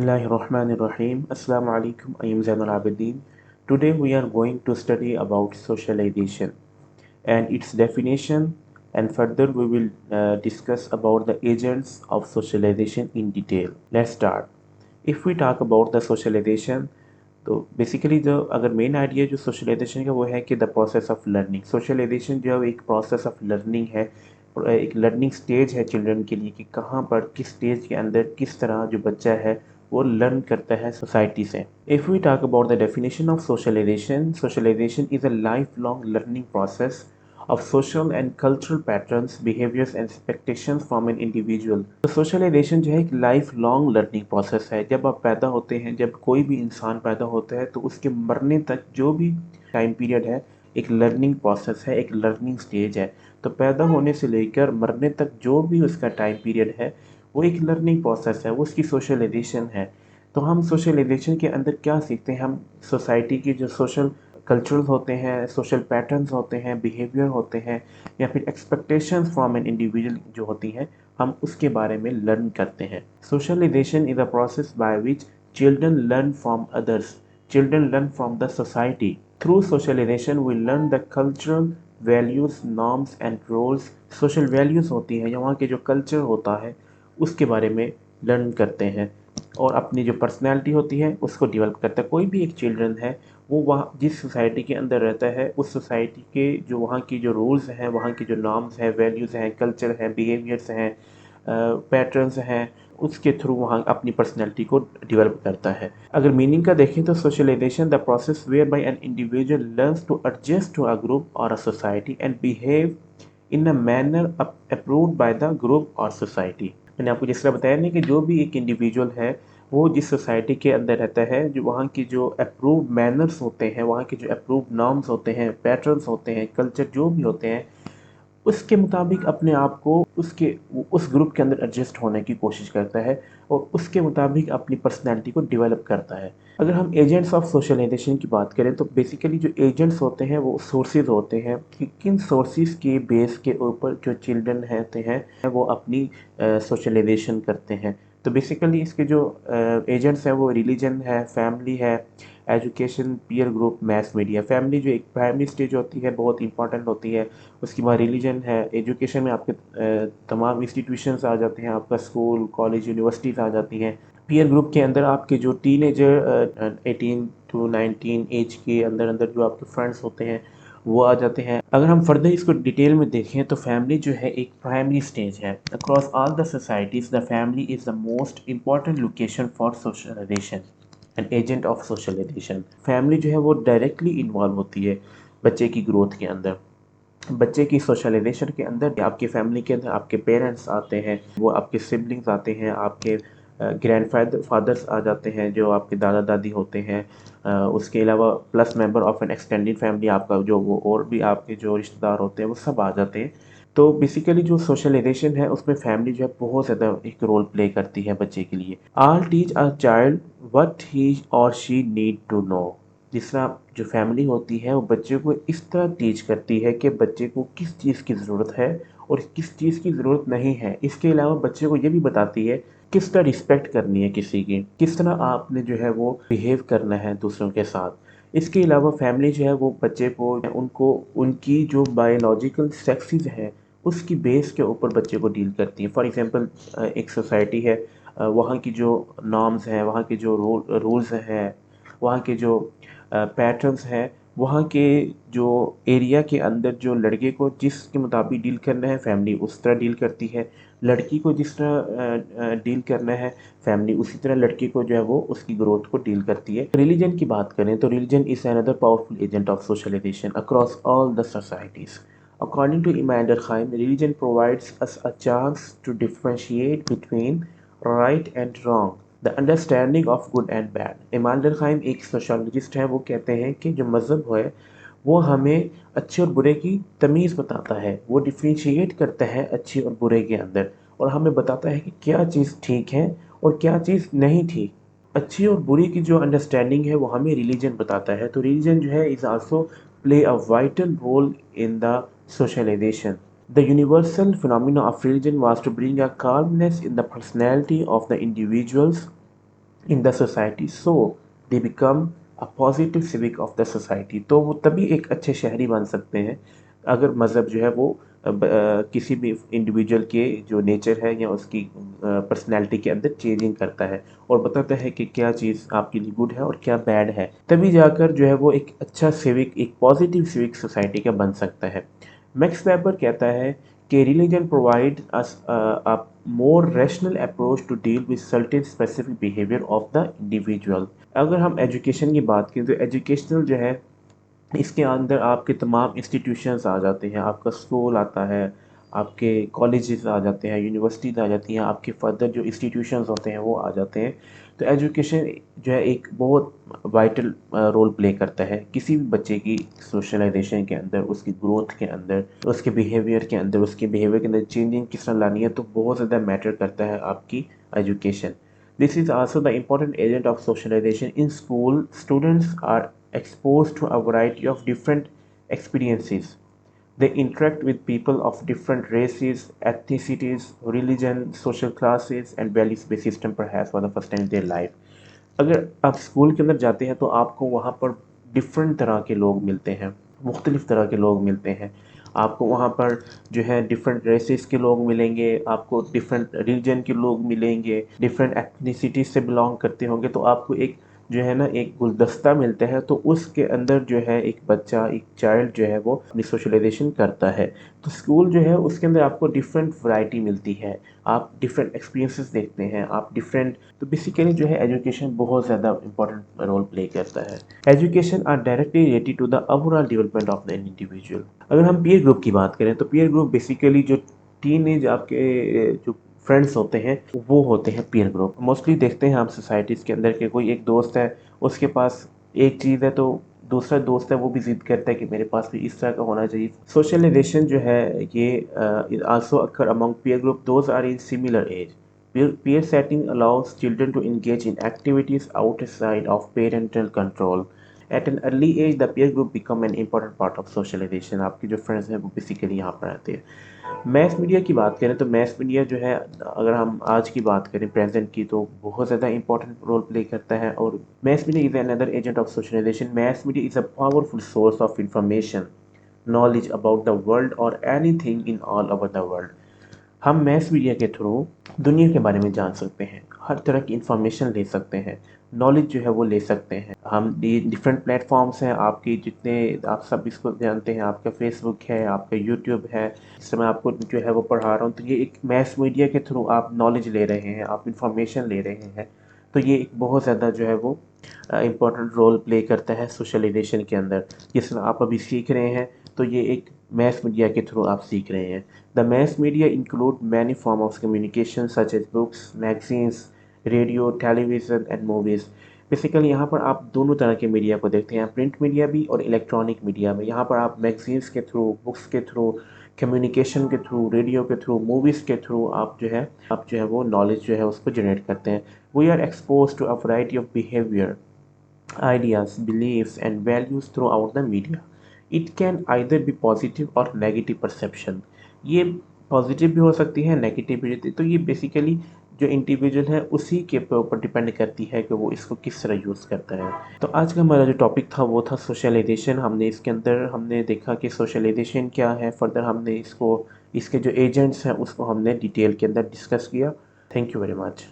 Bismillahirrahmanirrahim. Assalamu alaikum. I am Zainul Abidin. Today we are going to study about socialization and its definition, and further we will discuss about the agents of socialization in detail. Let's start. If we talk about the socialization, तो basically जो अगर main idea जो socialisation का वो है कि the process of learning. Socialization जो है एक प्रोसेस ऑफ लर्निंग है, एक लर्निंग स्टेज है चिल्ड्रन के लिए कि कहाँ पर किस स्टेज के अंदर किस तरह जो बच्चा है वो लर्न करता है सोसाइटी से। If we talk about the definition of socialization, socialization is a life long learning process of social and cultural patterns, behaviors and expectations from an individual। तो सोशलाइजेशन जो है एक लाइफ लॉन्ग लर्निंग प्रोसेस है। जब आप पैदा होते हैं, जब कोई भी इंसान पैदा होता है तो उसके मरने तक जो भी टाइम पीरियड है एक लर्निंग प्रोसेस है, एक लर्निंग स्टेज है। तो पैदा होने से लेकर मरने तक जो भी उसका टाइम पीरियड है वो एक लर्निंग प्रोसेस है, वो उसकी सोशलाइजेशन है। तो हम सोशलाइजेशन के अंदर क्या सीखते हैं? हम सोसाइटी की जो सोशल कल्चरल होते हैं, सोशल पैटर्न्स होते हैं, बिहेवियर होते हैं, या फिर एक्सपेक्टेशंस फ्रॉम एन इंडिविजुअल जो होती हैं, हम उसके बारे में लर्न करते हैं। Socialization is a process by which children learn from others, children learn from the society. Through socialization we learn the cultural values, norms and roles. Social values होती हैं या वहाँ के जो कल्चर होता है उसके बारे में लर्न करते हैं, और अपनी जो पर्सनैलिटी होती है उसको डेवलप करता है। कोई भी एक चिल्ड्रन है वो वहाँ जिस सोसाइटी के अंदर रहता है उस सोसाइटी के जो वहाँ की जो रूल्स हैं, वहाँ की जो नॉर्म्स हैं, वैल्यूज़ हैं, कल्चर हैं, बिहेवियर्स हैं, पैटर्न्स हैं, उसके थ्रू वहाँ अपनी पर्सनैलिटी को डेवलप करता है। अगर मीनिंग का देखें तो socialization the process where by an individual learns to adjust to a group और a society and behave in a manner approved by the group और सोसाइटी। मैंने आपको जिस तरह बताया ना कि जो भी एक इंडिविजुअल है वो जिस सोसाइटी के अंदर रहता है, जो वहाँ की जो अप्रूव मैनर्स होते हैं, वहाँ के जो अप्रूव नॉर्म्स होते हैं, पैटर्न्स होते हैं, कल्चर जो भी होते हैं, उसके मुताबिक अपने आप को उस ग्रुप के अंदर एडजस्ट होने की कोशिश करता है और उसके मुताबिक अपनी पर्सनैलिटी को डेवलप करता है। अगर हम एजेंट्स ऑफ सोशलाइजेशन की बात करें तो बेसिकली जो एजेंट्स होते हैं वो सोर्सेज होते हैं कि किन सोर्सेज के बेस के ऊपर जो चिल्ड्रन रहते हैं वो अपनी सोशलाइजेशन करते हैं। तो बेसिकली इसके जो एजेंट्स हैं वो रिलीजन है, फैमिली है, education, peer group, mess media. Family जो एक प्राइमरी स्टेज होती है बहुत इंपॉर्टेंट होती है, उसके बाद रिलीजन है, एजुकेशन में आपके तमाम इंस्टीट्यूशंस आ जाते हैं, आपका स्कूल, कॉलेज, यूनिवर्सिटीज़ आ जाती हैं। पीयर ग्रुप के अंदर आपके जो टीनेजर 18 टू 19 एज के अंदर अंदर जो आपके फ्रेंड्स होते हैं वो आ जाते हैं। अगर हम फर्दर इसको डिटेल में देखें तो फैमिली जो है एक प्राइमरी स्टेज है। Across all the societies the family is the most important location for socialization, an agent of socialization. Family जो है वो डायरेक्टली इन्वॉल्व होती है बच्चे की ग्रोथ के अंदर, बच्चे की सोशलाइजेशन के अंदर। आपकी फैमिली के अंदर आपके पेरेंट्स आते हैं, वो आपके सिबलिंग्स आते हैं, आपके ग्रैंड फादर्स आ जाते हैं जो आपके दादा दादी होते हैं, उसके अलावा plus member of N extended family आपका जो वो और भी आपके जो रिश्तेदार होते हैं वो सब आ जाते हैं। तो बेसिकली जो सोशलाइजेशन है उसमें फैमिली जो है बहुत ज़्यादा एक रोल प्ले करती है बच्चे के लिए। All teach a child what he और शी नीड टू नो। जिस तरह जो फैमिली होती है वो बच्चे को इस तरह टीच करती है कि बच्चे को किस चीज़ की ज़रूरत है और किस चीज़ की ज़रूरत नहीं है। इसके अलावा बच्चे को ये भी बताती है किस तरह रिस्पेक्ट करनी है किसी की, किस तरह आपने जो है वो बिहेव करना है दूसरों के साथ। इसके अलावा फैमिली जो है वो बच्चे को उनको उनकी जो बायोलॉजिकल सेक्सेस है उसकी बेस के ऊपर बच्चे को डील करती है। फॉर एग्जांपल एक सोसाइटी है, वहाँ की जो नॉर्म्स हैं, वहाँ के जो रूल्स हैं, वहाँ के जो पैटर्न्स हैं, वहाँ के जो एरिया के अंदर जो लड़के को जिसके मुताबिक डील करना है फैमिली उस तरह डील करती है, लड़की को जिस तरह डील करना है फैमिली उसी तरह लड़की को जो है वो उसकी ग्रोथ को डील करती है। रिलीजन की बात करें तो religion is another powerful agent of socialization across all the societies. According to Imam Durkheim, religion provides us a chance to differentiate between right and wrong, the understanding of good and bad। इमाम दुरखाइम एक sociologist हैं, वो कहते हैं कि जो मज़हब है वो हमें अच्छे और बुरे की तमीज़ बताता है, वो डिफ्रेंशिएट करता है अच्छे और बुरे के अंदर, और हमें बताता है कि क्या चीज़ ठीक है और क्या चीज़ नहीं ठीक। अच्छी और बुरी की जो अंडरस्टैंडिंग है वो हमें रिलीजन बताता है। तो रिलीजन जो है is also play a vital role in the socialization। The universal phenomena of religion was to bring a calmness in the personality of the individuals in the society, so they become a positive civic of the society. तो वो तभी एक अच्छे शहरी बन सकते हैं अगर मज़हब जो है वो किसी भी इंडिविजुअल के जो नेचर है या उसकी पर्सनैलिटी के अंदर चेंजिंग करता है और बताता है कि क्या चीज़ आपके लिए गुड है और क्या बैड है, तभी जाकर जो है वो एक अच्छा सिविक, एक पॉजिटिव सिविक सोसाइटी का बन सकता है। मैक्स वेबर कहता है कि religion provide us a more rational approach to deal with certain specific behaviour of the individual. अगर हम एजुकेशन की बात करें तो एजुकेशनल जो है इसके अंदर आपके तमाम इंस्टीट्यूशंस आ जाते हैं, आपका स्कूल आता है, आपके कॉलेजेस आ जाते हैं, यूनिवर्सिटीज़ आ जाती हैं, आपके फर्दर जो इंस्टीट्यूशंस होते हैं वो आ जाते हैं। तो एजुकेशन जो है एक बहुत वाइटल रोल प्ले करता है किसी भी बच्चे की सोशलाइजेशन के अंदर, उसकी ग्रोथ के अंदर, उसके बिहेवियर के अंदर, उसके बिहेवियर के अंदर चेंजिंग किस तरह लानी है, तो बहुत ज़्यादा मैटर करता है आपकी education. This is also the important agent of socialization. In school, students are exposed to a variety of different experiences. They interact with people of different races, ethnicities, religion, social classes, and values-based system perhaps for the first time in their life. अगर आप school के अंदर जाते हैं तो आपको वहाँ पर डिफरेंट तरह के लोग मिलते हैं, मुख्तलिफ़ तरह के लोग मिलते हैं। आपको वहाँ पर जो है डिफरेंट रेसेस के लोग मिलेंगे, आपको डिफरेंट रिलीजन के लोग मिलेंगे, डिफरेंट एथनिसिटी से बिलोंग करते होंगे, तो आपको एक जो है ना एक गुलदस्ता मिलता है, तो उसके अंदर जो है एक बच्चा, एक चाइल्ड जो है वो अपनी सोशलाइजेशन करता है। तो स्कूल जो है उसके अंदर आपको डिफरेंट वैरायटी मिलती है, आप डिफरेंट एक्सपीरियंसेस देखते हैं, आप डिफरेंट, तो बेसिकली जो है एजुकेशन बहुत ज़्यादा इंपॉर्टेंट रोल प्ले करता है। Education are directly related to the overall development of the individual. अगर हम पीयर ग्रुप की बात करें तो पीयर ग्रुप बेसिकली जो टीन एज आपके जो फ्रेंड्स होते हैं वो होते हैं पीयर ग्रुप। मोस्टली देखते हैं हम सोसाइटीज़ के अंदर कि कोई एक दोस्त है, उसके पास एक चीज़ है तो दूसरा दोस्त है वो भी जिद करता है कि मेरे पास भी इस तरह का होना चाहिए। सोशलाइजेशन जो है ये also occur among peer group those are in similar age. Peer setting allows children to engage in activities outside of parental control. At an early age, the peer group become an important part of socialization. आपके जो friends हैं वो basically यहाँ पर आते हैं। Math media की बात करें तो मैथ मीडिया जो है, अगर हम आज की बात करें प्रेजेंट की, तो बहुत ज़्यादा इंपॉर्टेंट रोल प्ले करता है। और mass media is another agent of socialization. Mass media is a powerful source of information, knowledge about the world or anything in all over the world. हम मैस मीडिया के through दुनिया के बारे में जान सकते हैं, हर तरह की इंफॉर्मेशन ले सकते हैं, नॉलेज जो है वो ले सकते हैं। हम डिफरेंट प्लेटफॉर्म्स हैं आपके, जितने आप सब इसको जानते हैं, आपका फेसबुक है, आपका यूट्यूब है, इस समय आपको जो है वो पढ़ा रहा हूँ, तो ये एक मैस मीडिया के थ्रू आप नॉलेज ले रहे हैं, आप इंफॉर्मेशन ले रहे हैं। तो ये एक बहुत ज़्यादा जो है वो इम्पोर्टेंट रोल प्ले करता है सोशलाइजेशन के अंदर। जिस तरह आप अभी सीख रहे हैं तो ये एक मैस मीडिया के थ्रू आप सीख रहे हैं। The mass media include many form of communication such as books, magazines, radio, television and movies. Basically यहाँ पर आप दोनों तरह के मीडिया को देखते हैं, प्रिंट मीडिया भी और इलेक्ट्रॉनिक मीडिया में। यहाँ पर आप मैगजीन्स के थ्रू, बुक्स के थ्रू, कम्युनिकेशन के थ्रू, रेडियो के थ्रू, मूवीज़ के थ्रू आप जो है वो नॉलेज जो है उसको जनरेट करते हैं। We are expose to a variety of behaviour, ideas, beliefs, and values throughout the media. It can either be positive or negative perception. ये पॉजिटिव भी हो सकती है, नेगेटिव भी रहती है। तो ये बेसिकली जो इंडिविजुअल है उसी के ऊपर डिपेंड करती है कि वो इसको किस तरह यूज़ करता है। तो आज का हमारा जो टॉपिक था वो था सोशलाइजेशन। हमने इसके अंदर हमने देखा कि सोशलाइजेशन क्या है, फर्दर हमने इसको, इसके जो एजेंट्स हैं उसको हमने डिटेल के अंदर डिस्कस किया। Thank you very much.